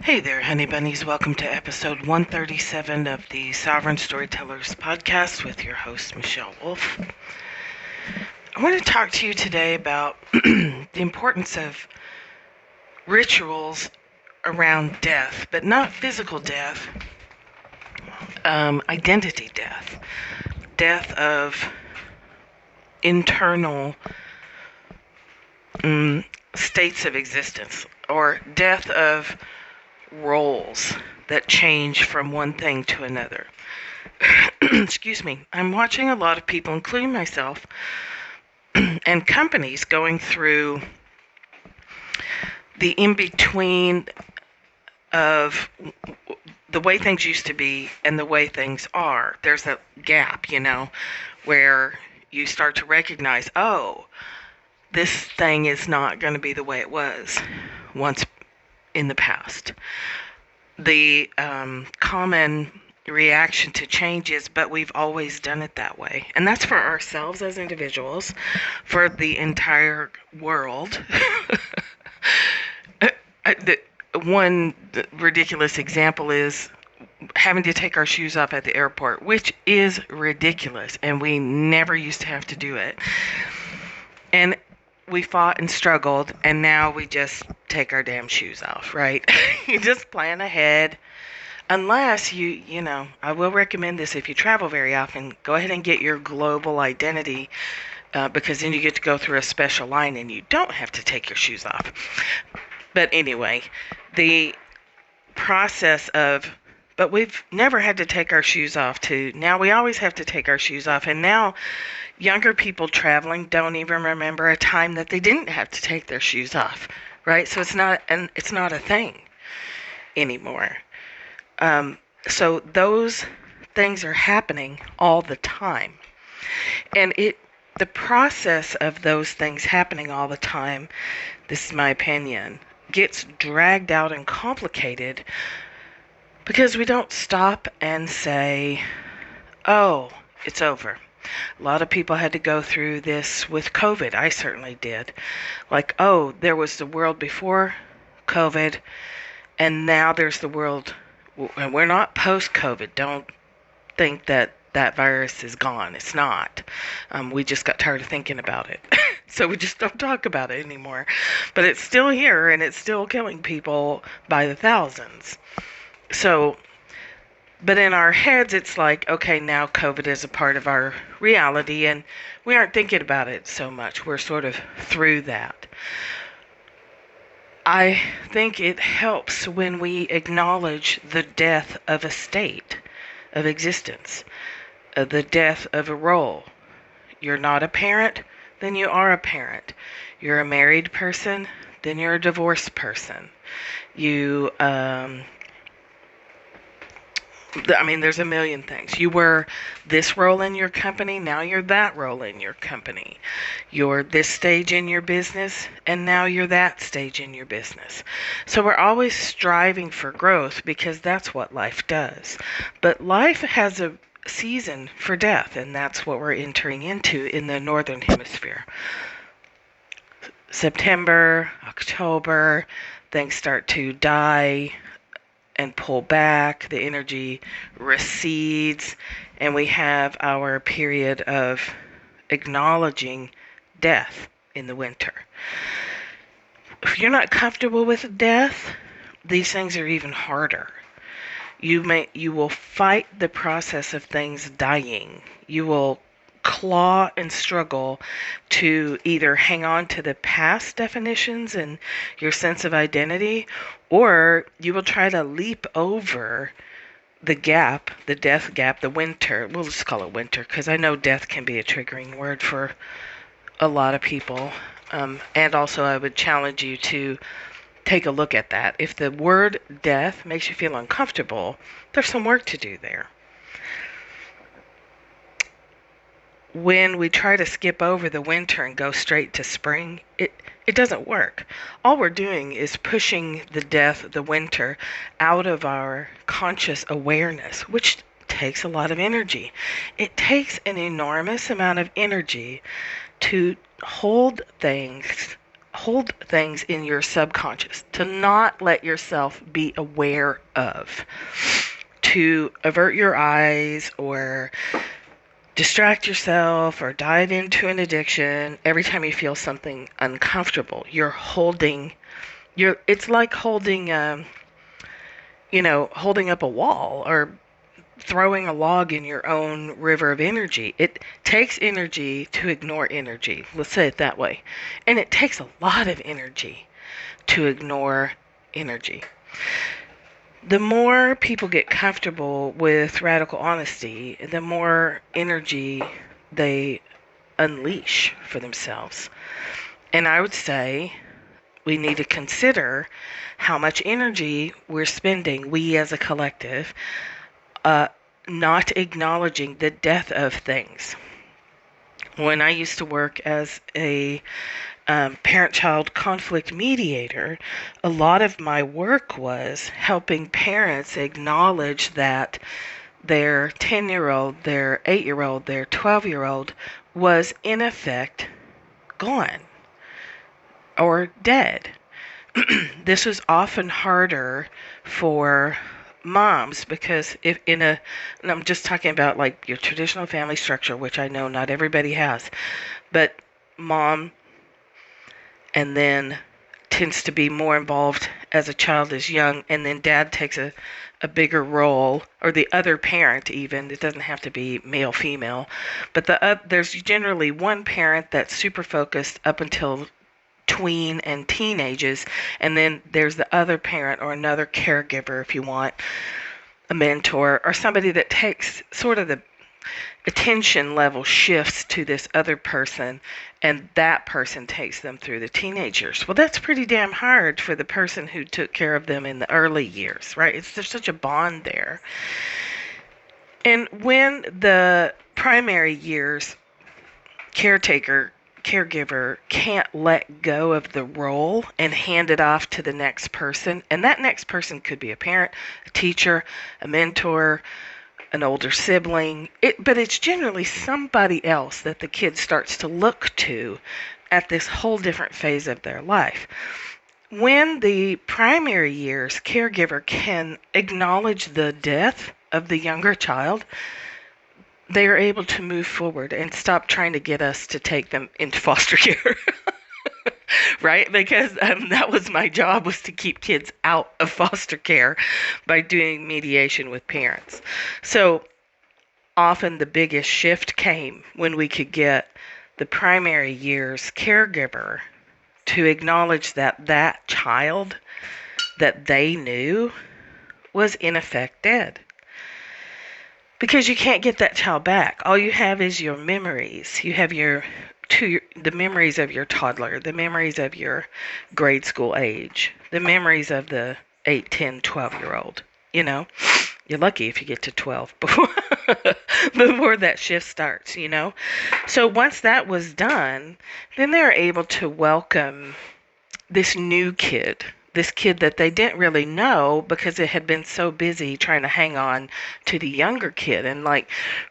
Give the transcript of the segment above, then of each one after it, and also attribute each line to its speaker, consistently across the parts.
Speaker 1: Hey there, honey bunnies. Welcome to episode 137 of the Sovereign Storytellers podcast with your host, Michelle Wolf. I want to talk to you today about the importance of rituals around death, but not physical death, identity death, death of internal states of existence, or death of roles that change from one thing to another. Excuse me. I'm watching a lot of people, including myself, and companies going through the in-between of the way things used to be and the way things are. There's a gap, where you start to recognize, oh, this thing is not going to be the way it was once in the past. The common reaction to change is, but we've always done it that way. And that's for ourselves as individuals, for the entire world. One ridiculous example is having to take our shoes off at the airport, which is ridiculous, and we never used to have to do it. And we fought and struggled, and now we just take our damn shoes off, right? You just plan ahead. Unless I will recommend this if you travel very often, go ahead and get your global identity, because then you get to go through a special line and you don't have to take your shoes off. But anyway, the process of, but we've never had to take our shoes off, to now we always have to take our shoes off. And now younger people traveling don't even remember a time that they didn't have to take their shoes off, right? So it's not a thing anymore. So those things are happening all the time. And the process of those things happening all the time, this is my opinion, gets dragged out and complicated because we don't stop and say, oh, it's over. A lot of people had to go through this with COVID. I certainly did. Like, oh, there was the world before COVID, and now there's the world, and we're not post-COVID. Don't think that virus is gone. It's not. We just got tired of thinking about it. So we just don't talk about it anymore. But it's still here, and it's still killing people by the thousands. So, but in our heads, it's like, okay, now COVID is a part of our reality, and we aren't thinking about it so much. We're sort of through that. I think it helps when we acknowledge the death of a state of existence, the death of a role. You're not a parent, then you are a parent. You're a married person, then you're a divorced person. There's a million things. You were this role in your company, now you're that role in your company. You're this stage in your business, and now you're that stage in your business. So we're always striving for growth because that's what life does. But life has a season for death, and that's what we're entering into in the Northern Hemisphere. September, October, things start to die and pull back, the energy recedes, and we have our period of acknowledging death in the winter. If you're not comfortable with death, these things are even harder. You will fight the process of things dying. You will claw and struggle to either hang on to the past definitions and your sense of identity, or you will try to leap over the gap, the death gap, the winter. We'll just call it winter because I know death can be a triggering word for a lot of people. And also I would challenge you to take a look at that. If the word death makes you feel uncomfortable, there's some work to do there. When we try to skip over the winter and go straight to spring, it doesn't work. All we're doing is pushing the death, the winter, out of our conscious awareness, which takes a lot of energy. It takes an enormous amount of energy to hold things hold things in your subconscious, to not let yourself be aware of, to avert your eyes or distract yourself or dive into an addiction every time you feel something uncomfortable. It's like holding up a wall or throwing a log in your own river of energy. It takes energy to ignore energy. Let's say it that way. And it takes a lot of energy to ignore energy. The more people get comfortable with radical honesty, the more energy they unleash for themselves. And I would say we need to consider how much energy we're spending, we as a collective, not acknowledging the death of things. When I used to work as a parent-child conflict mediator, a lot of my work was helping parents acknowledge that their 10-year-old, their 8-year-old, their 12-year-old was in effect gone or dead. This was often harder for moms because and I'm just talking about like your traditional family structure, which I know not everybody has, but mom and then tends to be more involved as a child is young, and then dad takes a bigger role, or the other parent even. It doesn't have to be male, female, but there's generally one parent that's super focused up until tween and teen ages, and then there's the other parent or another caregiver, if you want, a mentor, or somebody that takes sort of the attention level shifts to this other person, and that person takes them through the teenage years. Well, that's pretty damn hard for the person who took care of them in the early years, right? There's such a bond there. And when the primary years caregiver can't let go of the role and hand it off to the next person, and that next person could be a parent, a teacher, a mentor, an older sibling, but it's generally somebody else that the kid starts to look to at this whole different phase of their life. When the primary years caregiver can acknowledge the death of the younger child, they are able to move forward and stop trying to get us to take them into foster care. Right? Because that was my job, was to keep kids out of foster care by doing mediation with parents. So often the biggest shift came when we could get the primary years caregiver to acknowledge that that child that they knew was in effect dead. Because you can't get that child back. All you have is your memories. You have the memories of your toddler, the memories of your grade school age, the memories of the 8, 10, 12-year-old. You're lucky if you get to 12 before that shift starts, So once that was done, then they're able to welcome this new kid, this kid that they didn't really know because it had been so busy trying to hang on to the younger kid, and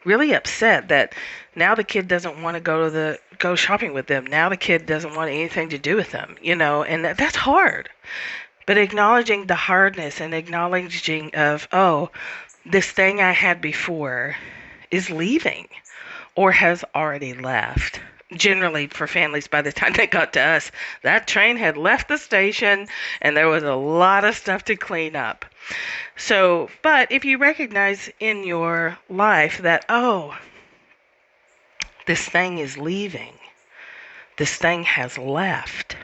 Speaker 1: really upset that now the kid doesn't want to go shopping with them. Now the kid doesn't want anything to do with them, and that's hard. But acknowledging the hardness and acknowledging of, this thing I had before is leaving or has already left. Generally, for families, by the time they got to us, that train had left the station and there was a lot of stuff to clean up. So, but if you recognize in your life that, this thing is leaving, this thing has left,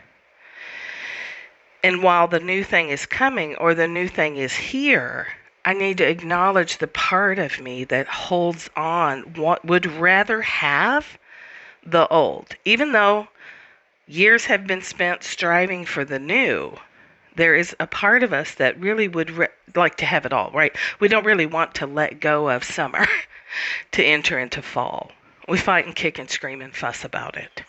Speaker 1: and while the new thing is coming or the new thing is here, I need to acknowledge the part of me that holds on, would rather have the old. Even though years have been spent striving for the new, there is a part of us that really would like to have it all, right? We don't really want to let go of summer to enter into fall. We fight and kick and scream and fuss about it.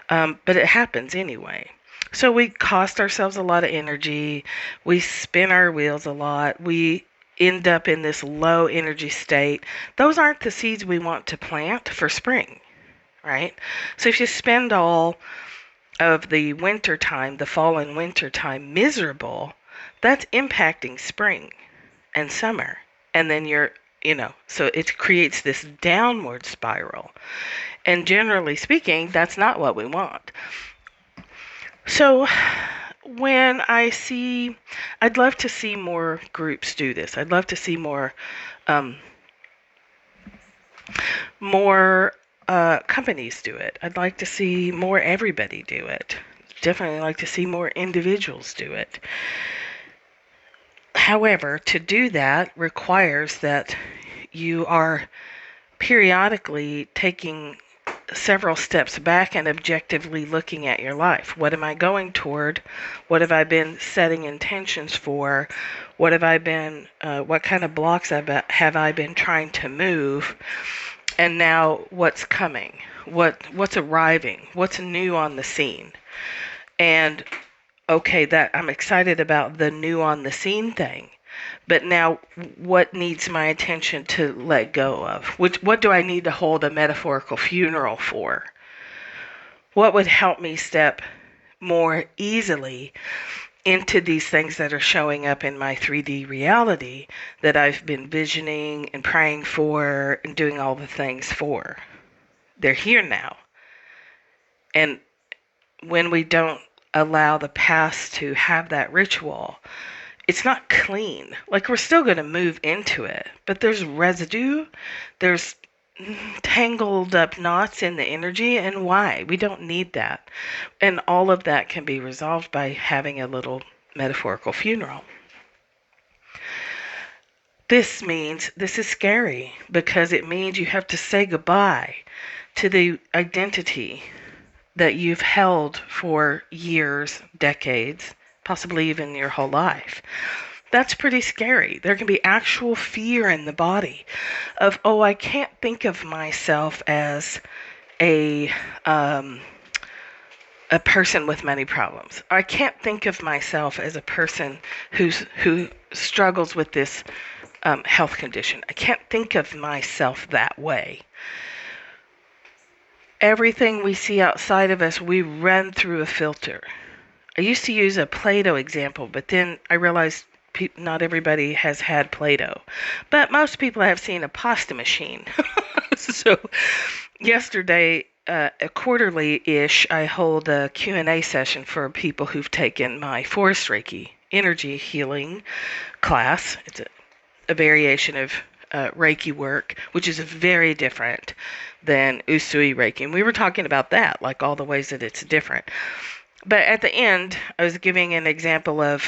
Speaker 1: But it happens anyway. So we cost ourselves a lot of energy. We spin our wheels a lot. We end up in this low energy state. Those aren't the seeds we want to plant for spring, right? So if you spend all of the winter time, the fall and winter time, miserable, that's impacting spring and summer. And then so it creates this downward spiral. And generally speaking, that's not what we want. So when I'd love to see more groups do this. I'd love to see more companies do it. I'd like to see more everybody do it. Definitely like to see more individuals do it. However, to do that requires that you are periodically taking several steps back and objectively looking at your life. What am I going toward? What have I been setting intentions for? What kind of blocks have I been trying to move? And now what's coming? What's arriving? What's new on the scene? And okay, that I'm excited about the new on the scene thing. But now what needs my attention to let go of? What do I need to hold a metaphorical funeral for? What would help me step more easily into these things that are showing up in my 3D reality that I've been visioning and praying for and doing all the things for? They're here now. And when we don't allow the past to have that ritual, it's not clean. Like, we're still going to move into it, but there's residue, there's tangled up knots in the energy, and why? We don't need that. And all of that can be resolved by having a little metaphorical funeral. This is scary because it means you have to say goodbye to the identity that you've held for years, decades, possibly even your whole life. That's pretty scary. There can be actual fear in the body of, oh, I can't think of myself as a person with many problems. I can't think of myself as a person who struggles with this health condition. I can't think of myself that way. Everything we see outside of us, we run through a filter. I used to use a Play-Doh example, but then I realized not everybody has had Play-Doh. But most people have seen a pasta machine. So yesterday, quarterly-ish, I hold a Q&A session for people who've taken my Forest Reiki energy healing class. It's a variation of Reiki work, which is very different than Usui Reiki. And we were talking about that, like all the ways that it's different. But at the end, I was giving an example of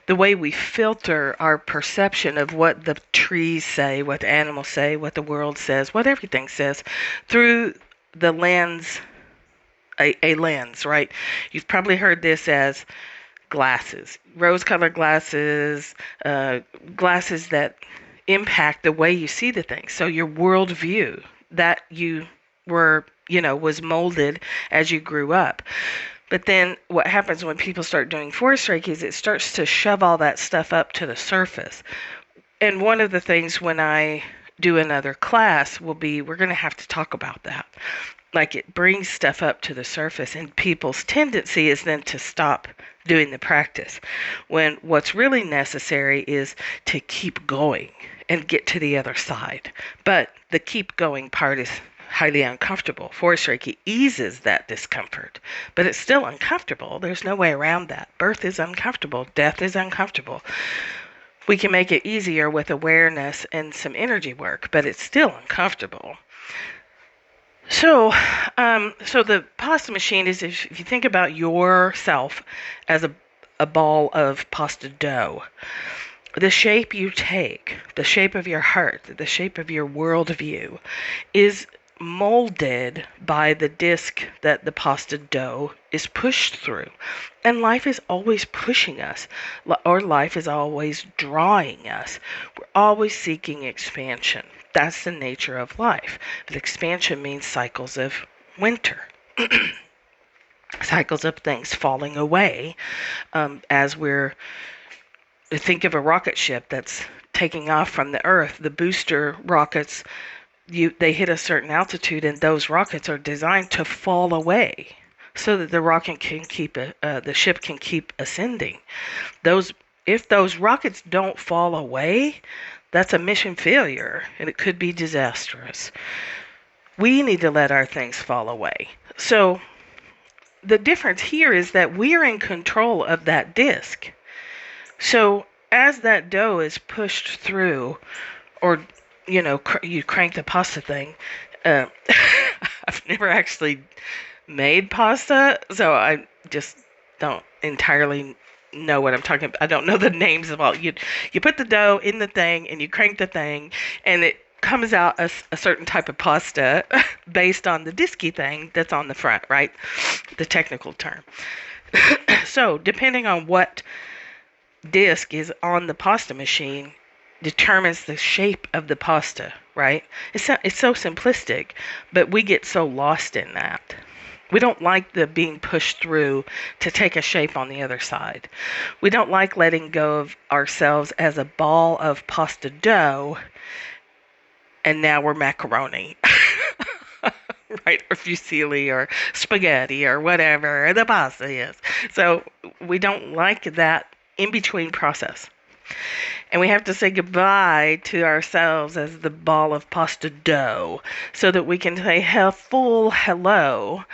Speaker 1: the way we filter our perception of what the trees say, what the animals say, what the world says, what everything says, through the lens, a lens, right? You've probably heard this as glasses, rose-colored glasses, glasses that impact the way you see the things. So your worldview that you were, was molded as you grew up. But then what happens when people start doing Forest Reiki is it starts to shove all that stuff up to the surface. And one of the things when I do another class will be, we're going to have to talk about that. Like, it brings stuff up to the surface, and people's tendency is then to stop doing the practice, when what's really necessary is to keep going and get to the other side. But the keep going part is highly uncomfortable. Forest Reiki eases that discomfort, but it's still uncomfortable. There's no way around that. Birth is uncomfortable. Death is uncomfortable. We can make it easier with awareness and some energy work, but it's still uncomfortable. So the pasta machine is, if you think about yourself as a ball of pasta dough, the shape you take, the shape of your heart, the shape of your worldview is molded by the disc that the pasta dough is pushed through. And life is always pushing us, or life is always drawing us. We're always seeking expansion. That's the nature of life. But expansion means cycles of winter. Cycles of things falling away as we're... Think of a rocket ship that's taking off from the Earth. The booster rockets, they hit a certain altitude, and those rockets are designed to fall away. so that the ship can keep ascending. If those rockets don't fall away, that's a mission failure, and it could be disastrous. We need to let our things fall away. So the difference here is that we're in control of that disc. So as that dough is pushed through, or you crank the pasta thing. Uh, I've never actually made pasta, so I just don't entirely know what I'm talking about. I don't know the names of all. You put the dough in the thing and you crank the thing, and it comes out a certain type of pasta based on the disky thing that's on the front, right? The technical term. So depending on what disc is on the pasta machine determines the shape of the pasta, right? It's so simplistic, but we get so lost in that. We don't like the being pushed through to take a shape on the other side. We don't like letting go of ourselves as a ball of pasta dough, and now we're macaroni. Right? Or fusilli or spaghetti or whatever the pasta is. So we don't like that in-between process. And we have to say goodbye to ourselves as the ball of pasta dough so that we can say a full hello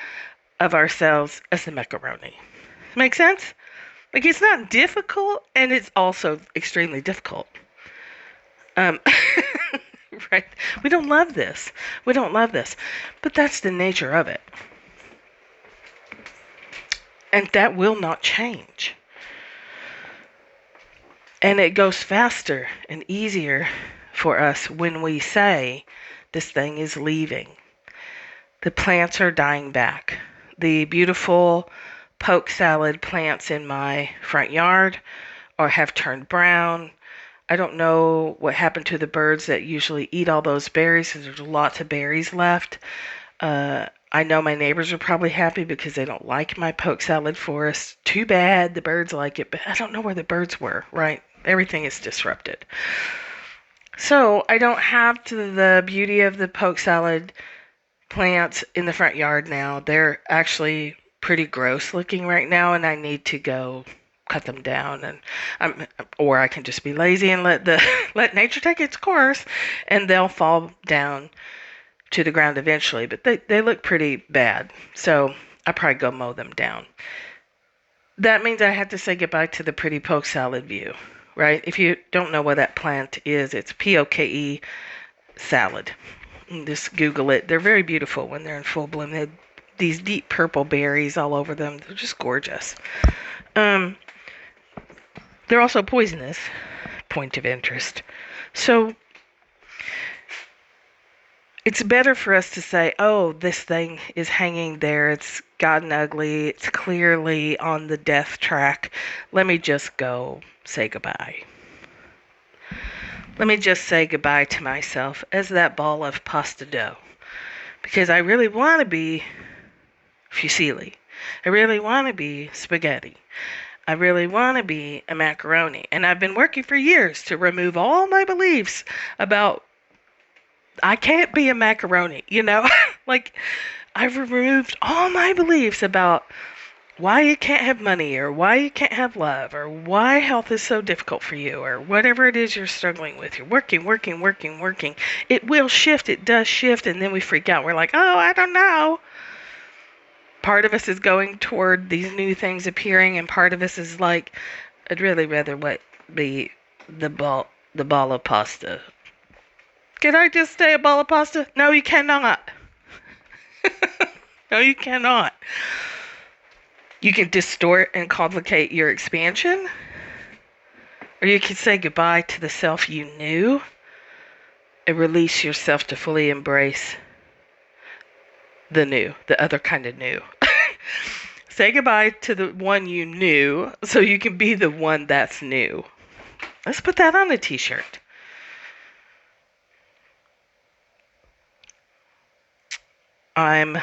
Speaker 1: of ourselves as the macaroni. Make sense? Like, it's not difficult, and it's also extremely difficult. Right? We don't love this. But that's the nature of it. And that will not change. And it goes faster and easier for us when we say this thing is leaving. The plants are dying back. The beautiful poke salad plants in my front yard have turned brown. I don't know what happened to the birds that usually eat all those berries, because there's lots of berries left. I know my neighbors are probably happy because they don't like my poke salad forest. Too bad the birds like it, but I don't know where the birds were, right? Everything is disrupted. So I don't have the beauty of the poke salad plants in the front yard now. They're actually pretty gross looking right now, and I need to go cut them down, or I can just be lazy and let nature take its course, and they'll fall down to the ground eventually. But they look pretty bad, so I'll probably go mow them down. That means I have to say goodbye to the pretty poke salad view, right? If you don't know what that plant is, it's POKE salad. Just Google it. They're very beautiful when they're in full bloom. They have these deep purple berries all over them. They're just gorgeous. They're also poisonous. Point of interest. So it's better for us to say, oh, this thing is hanging there. It's gotten ugly. It's clearly on the death track. Let me just go say goodbye. Let me just say goodbye to myself as that ball of pasta dough. Because I really want to be fusilli. I really want to be spaghetti. I really want to be a macaroni. And I've been working for years to remove all my beliefs about I can't be a macaroni, Like, I've removed all my beliefs about why you can't have money, or why you can't have love, or why health is so difficult for you, or whatever it is you're struggling with. You're working. It will shift. It does shift, and then we freak out. We're like, oh, I don't know. Part of us is going toward these new things appearing, and part of us is like, I'd really rather be the ball of pasta. Can I just stay a ball of pasta? No, you cannot. No, you cannot. You can distort and complicate your expansion, or you can say goodbye to the self you knew and release yourself to fully embrace the new, the other kind of new. Say goodbye to the one you knew so you can be the one that's new. Let's put that on a t-shirt. I'm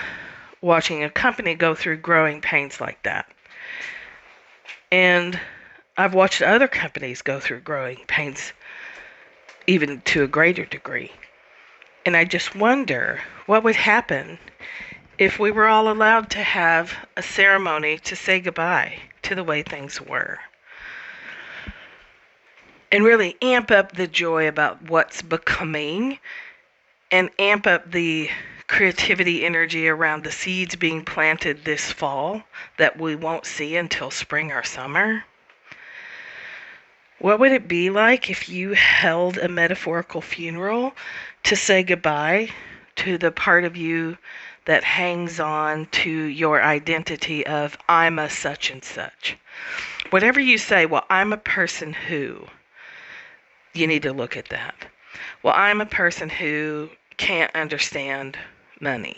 Speaker 1: watching a company go through growing pains like that. And I've watched other companies go through growing pains even to a greater degree. And I just wonder what would happen if we were all allowed to have a ceremony to say goodbye to the way things were and really amp up the joy about what's becoming and amp up the creativity energy around the seeds being planted this fall that we won't see until spring or summer. What would it be like if you held a metaphorical funeral to say goodbye to the part of you that hangs on to your identity of I'm a such and such? Whatever you say, well, I'm a person who, you need to look at that. Well, I'm a person who can't understand money.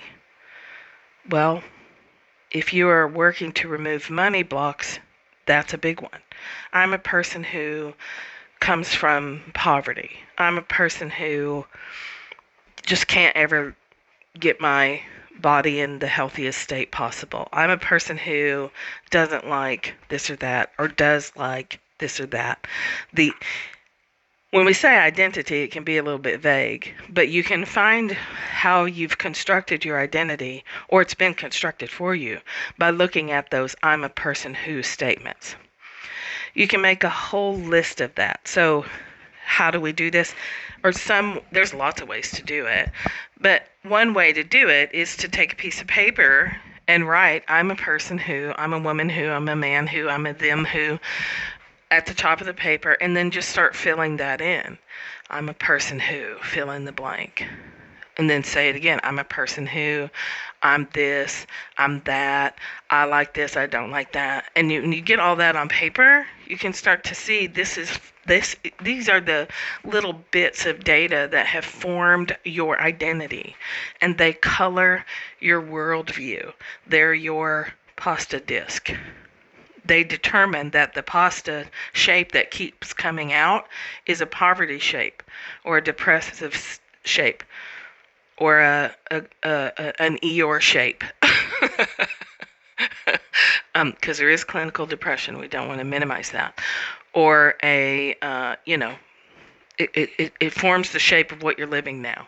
Speaker 1: Well, if you are working to remove money blocks, that's a big one. I'm a person who comes from poverty. I'm a person who just can't ever get my body in the healthiest state possible. I'm a person who doesn't like this or that, or does like this or that. When we say identity, it can be a little bit vague, but you can find how you've constructed your identity, or it's been constructed for you, by looking at those I'm a person who statements. You can make a whole list of that. So how do we do this? There's lots of ways to do it, but one way to do it is to take a piece of paper and write, I'm a person who, I'm a woman who, I'm a man who, I'm a them who, at the top of the paper, and then just start filling that in. I'm a person who, fill in the blank. And then say it again. I'm a person who, I'm this, I'm that, I like this, I don't like that. And you get all that on paper, you can start to see these are the little bits of data that have formed your identity. And they color your worldview. They're your pasta disc. They determine that the pasta shape that keeps coming out is a poverty shape, or a depressive shape, or an Eeyore shape. Because there is clinical depression. We don't want to minimize that. Or it forms the shape of what you're living now.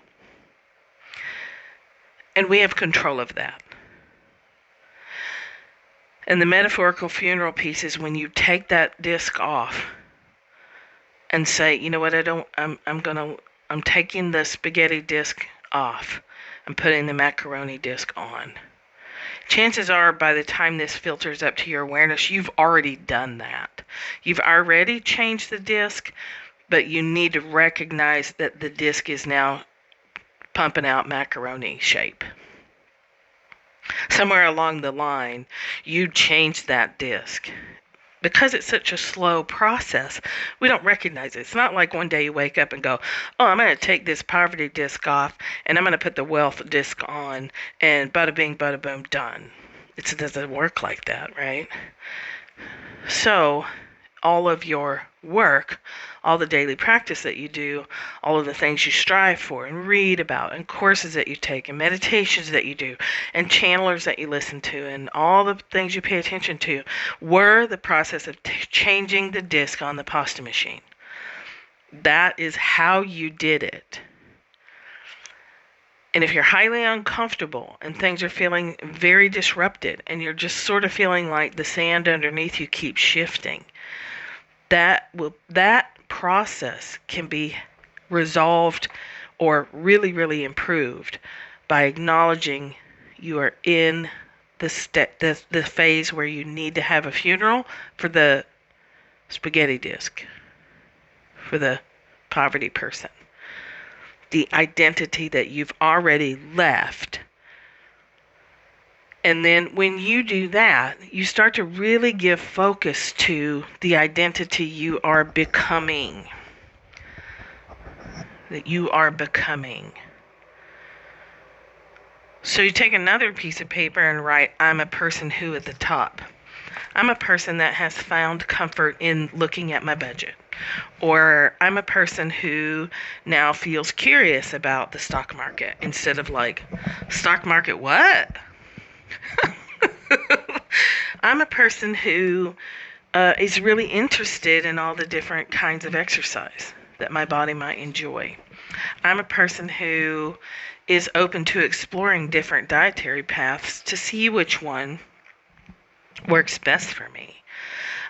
Speaker 1: And we have control of that. And the metaphorical funeral piece is when you take that disc off and say, you know what, I'm taking the spaghetti disc off. I'm putting the macaroni disc on. Chances are by the time this filters up to your awareness, you've already done that. You've already changed the disc, but you need to recognize that the disc is now pumping out macaroni shape. Somewhere along the line, you changed that disc. Because it's such a slow process, we don't recognize it. It's not like one day you wake up and go, oh, I'm going to take this poverty disc off, and I'm going to put the wealth disc on, and bada bing, bada boom, done. It doesn't work like that, right? So, all of your work, all the daily practice that you do, all of the things you strive for and read about, and courses that you take, and meditations that you do, and channelers that you listen to, and all the things you pay attention to, were the process of changing the disc on the pasta machine. That is how you did it. And if you're highly uncomfortable and things are feeling very disrupted, and you're just sort of feeling like the sand underneath you keeps shifting, that process can be resolved or really, really improved by acknowledging you are in the phase where you need to have a funeral for the spaghetti disc, for the poverty person, the identity that you've already left. And then when you do that, you start to really give focus to the identity you are becoming. That you are becoming. So you take another piece of paper and write, I'm a person who at the top. I'm a person that has found comfort in looking at my budget. Or I'm a person who now feels curious about the stock market instead of like, stock market what? I'm a person who is really interested in all the different kinds of exercise that my body might enjoy. I'm a person who is open to exploring different dietary paths to see which one works best for me.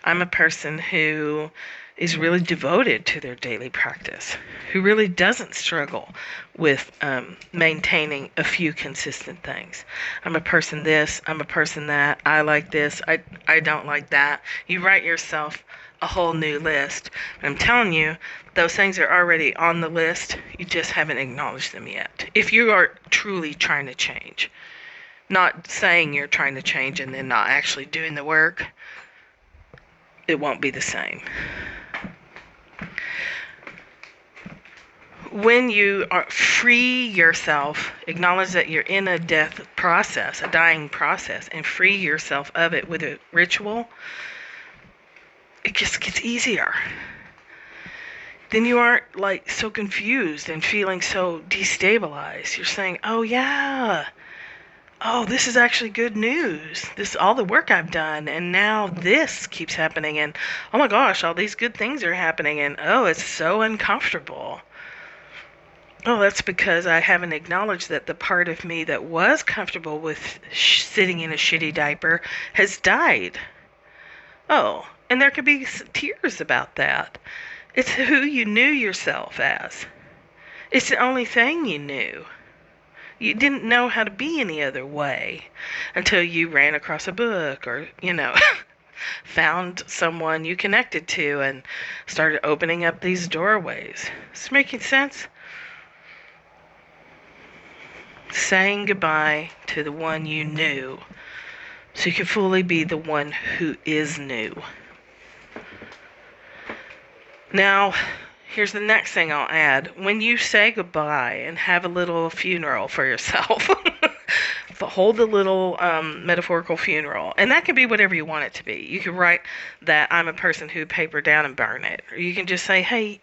Speaker 1: I'm a person who is really devoted to their daily practice, who really doesn't struggle with maintaining a few consistent things. I'm a person this, I'm a person that, I like this, I don't like that. You write yourself a whole new list. I'm telling you, those things are already on the list. You just haven't acknowledged them yet. If you are truly trying to change, not saying you're trying to change and then not actually doing the work, it won't be the same. When you are free yourself, acknowledge that you're in a death process, a dying process, and free yourself of it with a ritual, it just gets easier. Then you aren't like so confused and feeling so destabilized. You're saying, oh yeah, oh, this is actually good news. This is all the work I've done, and now this keeps happening, and oh my gosh, all these good things are happening, and oh, it's so uncomfortable. Oh, that's because I haven't acknowledged that the part of me that was comfortable with sitting in a shitty diaper has died. Oh, and there could be tears about that. It's who you knew yourself as. It's the only thing you knew. You didn't know how to be any other way until you ran across a book or, found someone you connected to and started opening up these doorways. Is this making sense? Saying goodbye to the one you knew so you can fully be the one who is new. Now, here's the next thing I'll add. When you say goodbye and have a little funeral for yourself, hold a little metaphorical funeral. And that can be whatever you want it to be. You can write that I'm a person who papered down and burn it. Or you can just say, hey,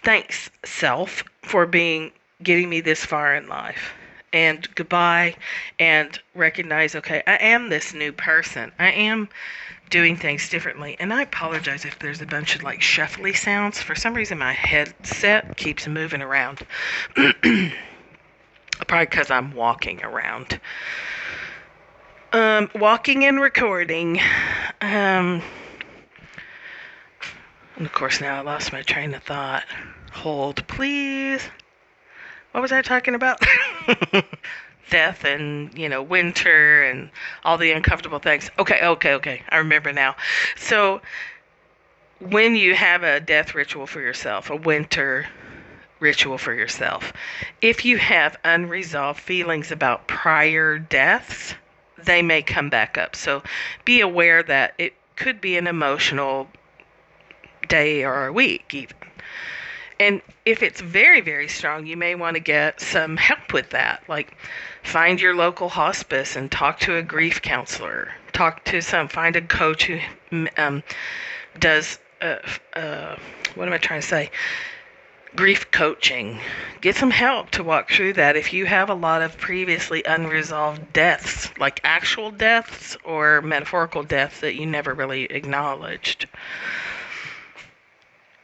Speaker 1: thanks, self, for getting me this far in life. And goodbye, and recognize, okay, I am this new person. I am doing things differently. And I apologize if there's a bunch of like shuffly sounds. For some reason my headset keeps moving around. Probably because I'm walking around. Walking and recording. And of course now I lost my train of thought. Hold, please. What was I talking about? Death and, winter and all the uncomfortable things. Okay. I remember now. So when you have a death ritual for yourself, a winter ritual for yourself, if you have unresolved feelings about prior deaths, they may come back up. So be aware that it could be an emotional day or a week even. And if it's very, very strong, you may want to get some help with that. Like find your local hospice and talk to a grief counselor. Find a coach who does, grief coaching. Get some help to walk through that if you have a lot of previously unresolved deaths, like actual deaths or metaphorical deaths that you never really acknowledged.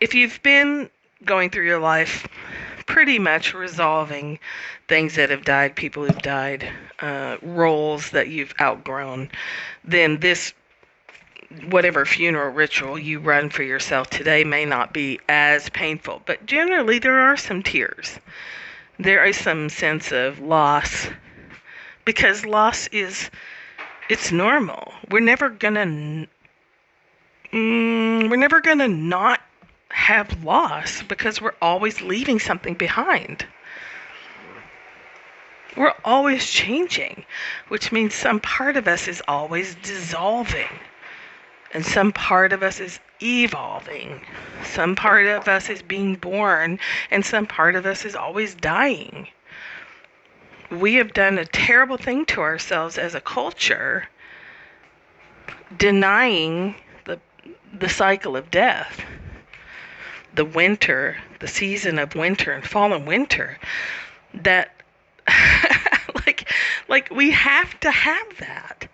Speaker 1: If you've been going through your life pretty much resolving things that have died, people who've died, roles that you've outgrown, then this whatever funeral ritual you run for yourself today may not be as painful. But generally there are some tears. There is some sense of loss, because loss it's normal. We're never gonna not have loss, because we're always leaving something behind. We're always changing, which means some part of us is always dissolving, and some part of us is evolving. Some part of us is being born, and some part of us is always dying. We have done a terrible thing to ourselves as a culture, denying the cycle of death. The winter, the season of winter and fall and winter, that like we have to have that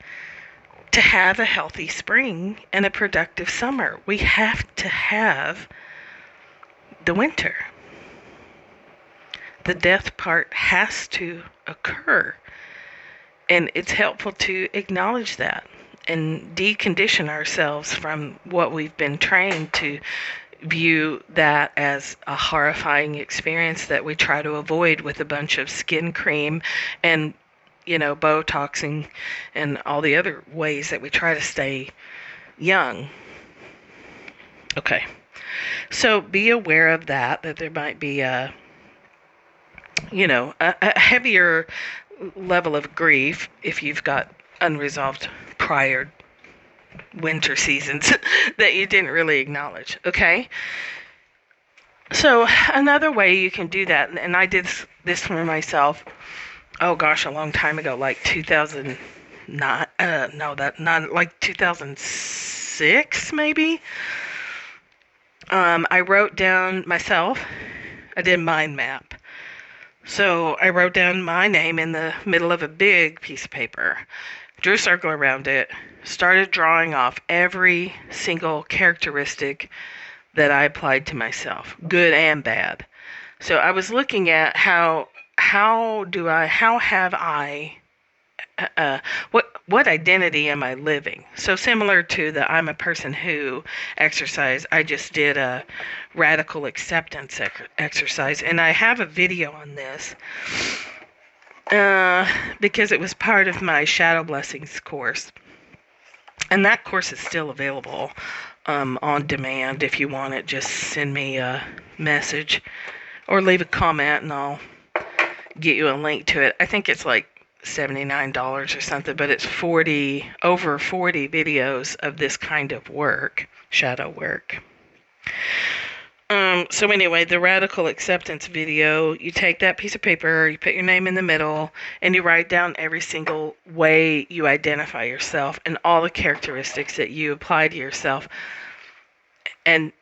Speaker 1: to have a healthy spring and a productive summer. We have to have the winter. the death part has to occur. And it's helpful to acknowledge that and decondition ourselves from what we've been trained to view that as a horrifying experience that we try to avoid with a bunch of skin cream and, Botoxing and all the other ways that we try to stay young. Okay. So be aware of that there might be a heavier level of grief if you've got unresolved prior winter seasons that you didn't really acknowledge, okay? So another way you can do that, and I did this for myself, a long time ago, like 2009, like 2006 maybe. I wrote down myself, I did mind map. So I wrote down my name in the middle of a big piece of paper, drew a circle around it, started drawing off every single characteristic that I applied to myself, good and bad. So I was looking at how have I, what identity am I living? So similar to the I'm a person who exercise, I just did a radical acceptance exercise, and I have a video on this because it was part of my Shadow Blessings course. And that course is still available on demand. If you want it, just send me a message or leave a comment and I'll get you a link to it. I think it's like $79 or something, but it's over 40 videos of this kind of work, shadow work. So anyway, the radical acceptance video, you take that piece of paper, you put your name in the middle, and you write down every single way you identify yourself and all the characteristics that you apply to yourself, and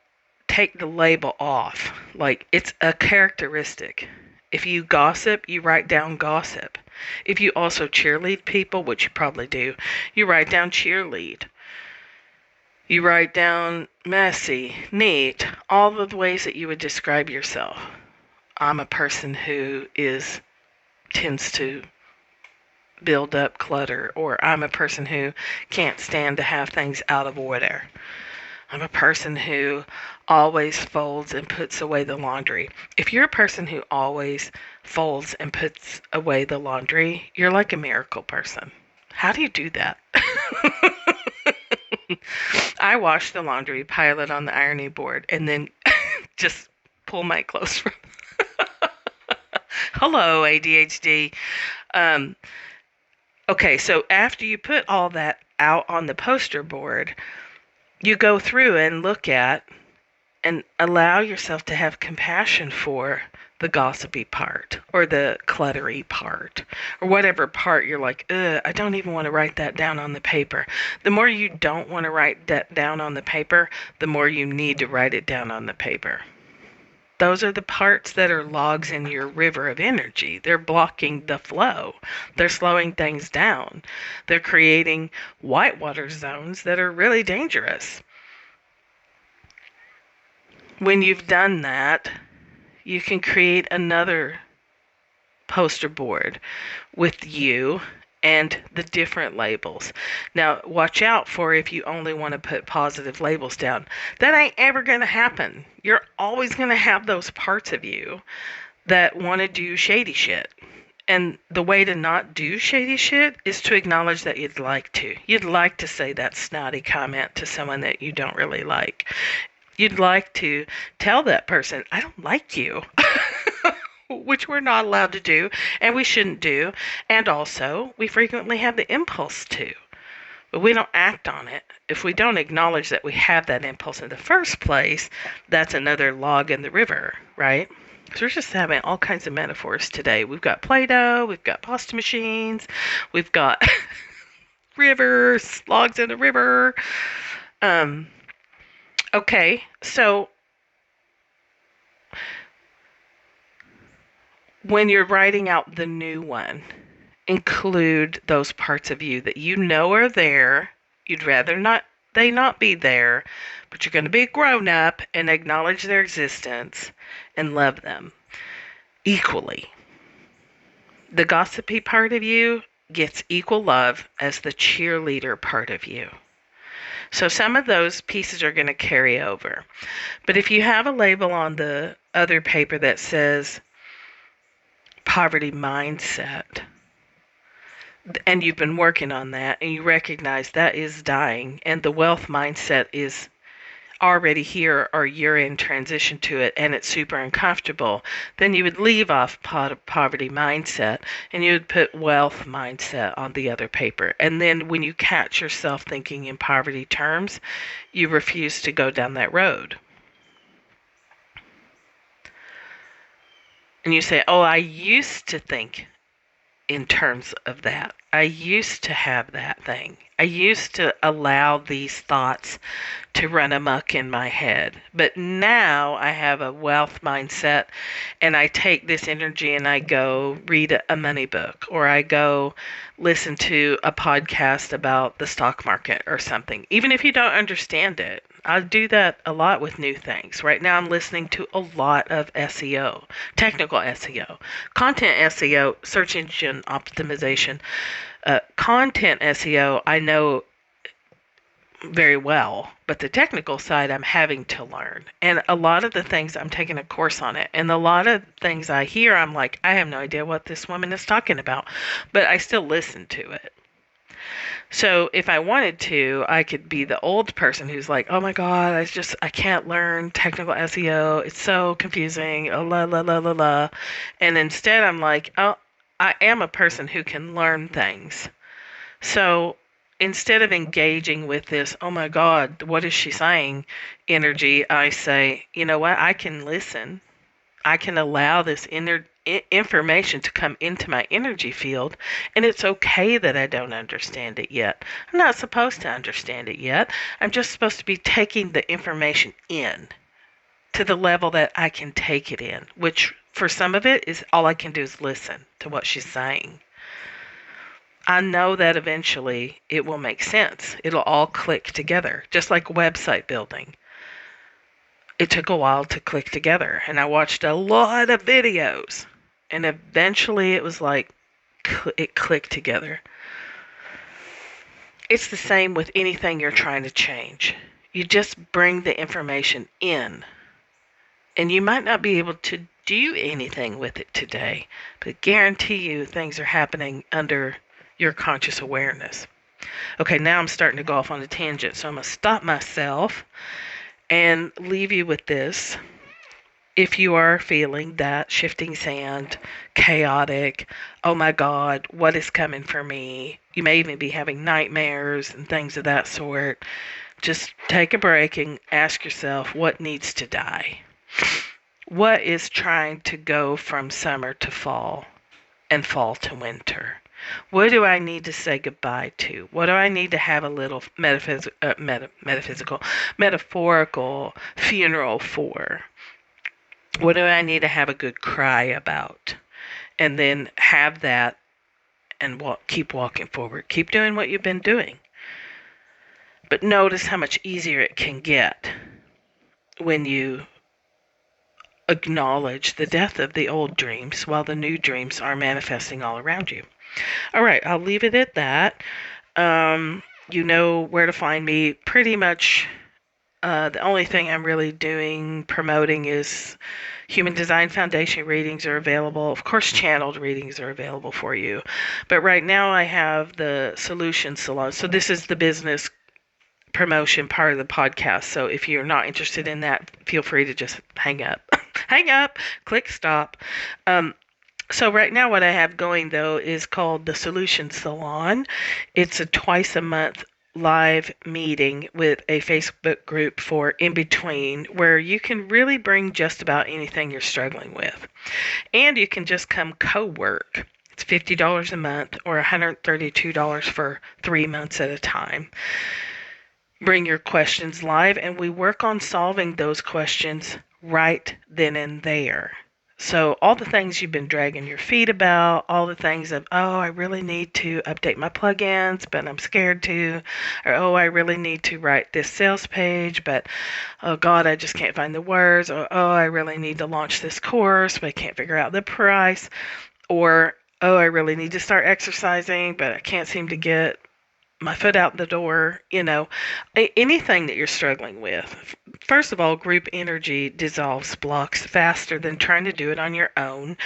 Speaker 1: take the label off. Like, it's a characteristic. If you gossip, you write down gossip. If you also cheerlead people, which you probably do, you write down cheerlead. You write down messy, neat, all of the ways that you would describe yourself. I'm a person who tends to build up clutter, or I'm a person who can't stand to have things out of order. I'm a person who always folds and puts away the laundry. If you're a person who always folds and puts away the laundry, you're like a miracle person. How do you do that? I wash the laundry, pile it on the ironing board, and then just pull my clothes from. Hello, ADHD. Okay, so after you put all that out on the poster board, you go through and look at and allow yourself to have compassion for the gossipy part or the cluttery part or whatever part you're like, I don't even want to write that down on the paper. The more you don't want to write that down on the paper, the more you need to write it down on the paper. Those are the parts that are logs in your river of energy. They're blocking the flow. They're slowing things down. They're creating whitewater zones that are really dangerous. When you've done that, you can create another poster board with you and the different labels. Now, watch out for if you only want to put positive labels down. That ain't ever going to happen. You're always going to have those parts of you that want to do shady shit. And the way to not do shady shit is to acknowledge that you'd like to. You'd like to say that snotty comment to someone that you don't really like. You'd like to tell that person, I don't like you. Which we're not allowed to do, and we shouldn't do. And also, we frequently have the impulse to. But we don't act on it. If we don't acknowledge that we have that impulse in the first place, that's another log in the river, right? So we're just having all kinds of metaphors today. We've got Play-Doh, we've got pasta machines, we've got rivers, logs in the river. Okay, so when you're writing out the new one, include those parts of you that you know are there. You'd rather they not be there, but you're going to be a grown-up and acknowledge their existence and love them. equally. The gossipy part of you gets equal love as the cheerleader part of you. So some of those pieces are going to carry over. But if you have a label on the other paper that says poverty mindset, and you've been working on that, and you recognize that is dying, and the wealth mindset is already here, or you're in transition to it and it's super uncomfortable, then you would leave off poverty mindset and you would put wealth mindset on the other paper. And then when you catch yourself thinking in poverty terms, you refuse to go down that road. And you say, oh, I used to think in terms of that. I used to have that thing. I used to allow these thoughts to run amok in my head. But now I have a wealth mindset, and I take this energy and I go read a money book, or I go listen to a podcast about the stock market or something. Even if you don't understand it, I do that a lot with new things. Right now I'm listening to a lot of SEO, technical SEO, content SEO, search engine optimization. Content SEO, I know very well, but the technical side I'm having to learn. And a lot of the things, I'm taking a course on it, and a lot of things I hear, I'm like, I have no idea what this woman is talking about, but I still listen to it. So if I wanted to, I could be the old person who's like, oh my God, I can't learn technical SEO. It's so confusing. Oh, la, la, la, la, la. And instead I'm like, oh, I am a person who can learn things. So instead of engaging with this, oh my God, what is she saying energy, I say, you know what, I can listen. I can allow this information to come into my energy field, and it's okay that I don't understand it yet. I'm not supposed to understand it yet. I'm just supposed to be taking the information in to the level that I can take it in, which for some of it is all I can do is listen to what she's saying. I know that eventually it will make sense. It'll all click together, just like website building. It took a while to click together, and I watched a lot of videos, and eventually it was like it clicked together. It's the same with anything you're trying to change. You just bring the information in, and you might not be able to do anything with it today, but I guarantee you things are happening under your conscious awareness. Okay, now I'm starting to go off on a tangent, so I'm going to stop myself and leave you with this. If you are feeling that shifting sand, chaotic, oh my God, what is coming for me? You may even be having nightmares and things of that sort. Just take a break and ask yourself, what needs to die? What is trying to go from summer to fall and fall to winter? What do I need to say goodbye to? What do I need to have a little metaphorical funeral for? What do I need to have a good cry about? And then have that and keep walking forward. Keep doing what you've been doing. But notice how much easier it can get when you acknowledge the death of the old dreams while the new dreams are manifesting all around you. All right, I'll leave it at that. You know where to find me. Pretty much the only thing I'm really promoting is Human Design Foundation readings are available. Of course, channeled readings are available for you. But right now I have the Solution Salon. So this is the business promotion part of the podcast. So if you're not interested in that, feel free to just hang up. Hang up, click stop. So right now what I have going, though, is called the Solution Salon. It's a twice a month live meeting with a Facebook group for in between, where you can really bring just about anything you're struggling with. And you can just come co-work. It's $50 a month or $132 for 3 months at a time. Bring your questions live, and we work on solving those questions right then and there. So all the things you've been dragging your feet about, all the things of, oh, I really need to update my plugins, but I'm scared to, or oh, I really need to write this sales page, but oh God, I just can't find the words, or oh, I really need to launch this course, but I can't figure out the price, or oh, I really need to start exercising, but I can't seem to get my foot out the door, anything that you're struggling with. First of all, group energy dissolves blocks faster than trying to do it on your own.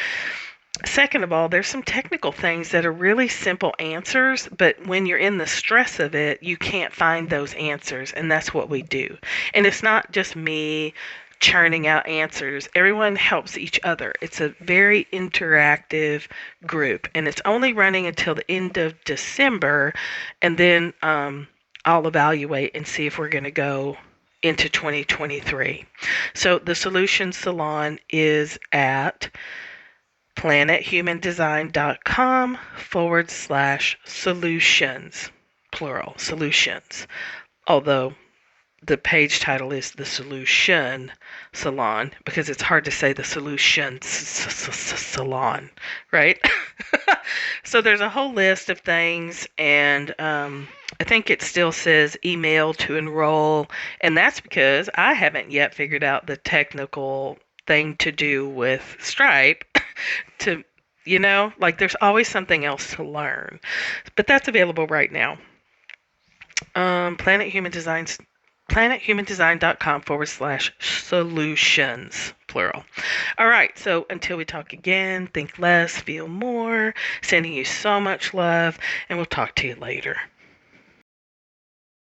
Speaker 1: Second of all, there's some technical things that are really simple answers, but when you're in the stress of it, you can't find those answers, and that's what we do. And it's not just me churning out answers. Everyone helps each other. It's a very interactive group, and it's only running until the end of December, and then I'll evaluate and see if we're going to go into 2023. So the Solution Salon is at planethumandesign.com/solutions, plural, solutions. Although the page title is the Solution Salon because it's hard to say the Solution Salon, right? So there's a whole list of things, and I think it still says email to enroll, and that's because I haven't yet figured out the technical thing to do with Stripe to, like there's always something else to learn, but that's available right now. planethumandesign.com/solutions, plural. All right, so until we talk again, think less, feel more, sending you so much love, and we'll talk to you later.